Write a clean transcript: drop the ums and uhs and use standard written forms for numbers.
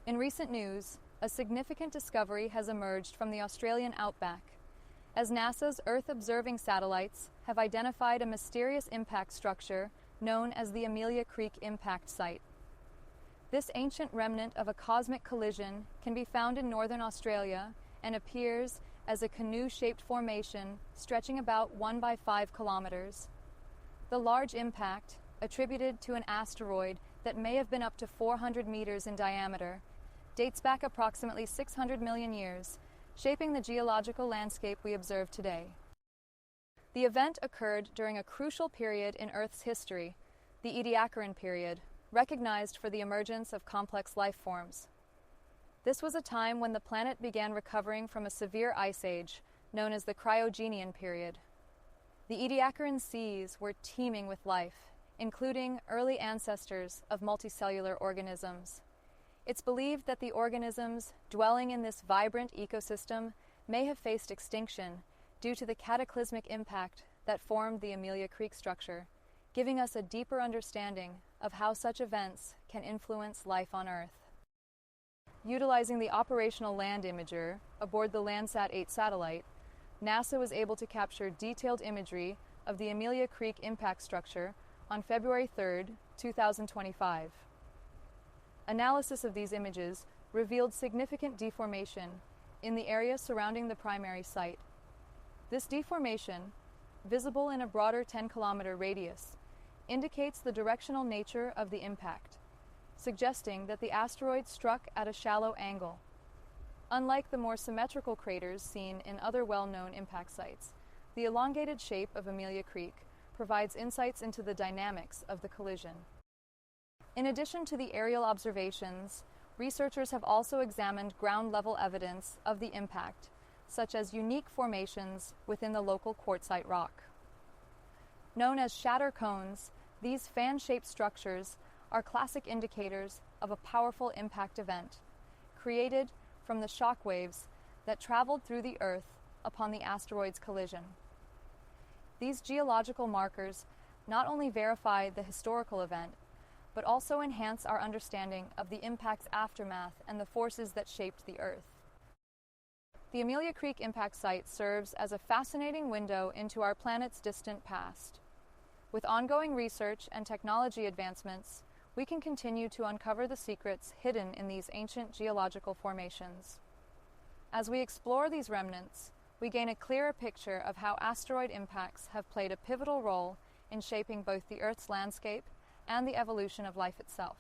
In recent news, a significant discovery has emerged from the Australian outback, as NASA's Earth-observing satellites have identified a mysterious impact structure known as the Amelia Creek Impact Site. This ancient remnant of a cosmic collision can be found in northern Australia and appears as a canoe-shaped formation stretching about 1 by 5 kilometers. The large impact, attributed to an asteroid that may have been up to 400 meters in diameter, dates back approximately 600 million years, shaping the geological landscape we observe today. The event occurred during a crucial period in Earth's history, the Ediacaran period, recognized for the emergence of complex life forms. This was a time when the planet began recovering from a severe ice age, known as the Cryogenian period. The Ediacaran seas were teeming with life, including early ancestors of multicellular organisms. It's believed that the organisms dwelling in this vibrant ecosystem may have faced extinction due to the cataclysmic impact that formed the Amelia Creek structure, giving us a deeper understanding of how such events can influence life on Earth. Utilizing the operational land imager aboard the Landsat 8 satellite, NASA was able to capture detailed imagery of the Amelia Creek impact structure on February 3, 2025. Analysis of these images revealed significant deformation in the area surrounding the primary site. This deformation, visible in a broader 10-kilometer radius, indicates the directional nature of the impact, suggesting that the asteroid struck at a shallow angle. Unlike the more symmetrical craters seen in other well-known impact sites, the elongated shape of Amelia Creek provides insights into the dynamics of the collision. In addition to the aerial observations, researchers have also examined ground-level evidence of the impact, such as unique formations within the local quartzite rock. Known as shatter cones, these fan-shaped structures are classic indicators of a powerful impact event, created from the shock waves that traveled through the Earth upon the asteroid's collision. These geological markers not only verify the historical event, but also enhance our understanding of the impact's aftermath and the forces that shaped the Earth. The Amelia Creek impact site serves as a fascinating window into our planet's distant past. With ongoing research and technology advancements, we can continue to uncover the secrets hidden in these ancient geological formations. As we explore these remnants, we gain a clearer picture of how asteroid impacts have played a pivotal role in shaping both the Earth's landscape and the evolution of life itself.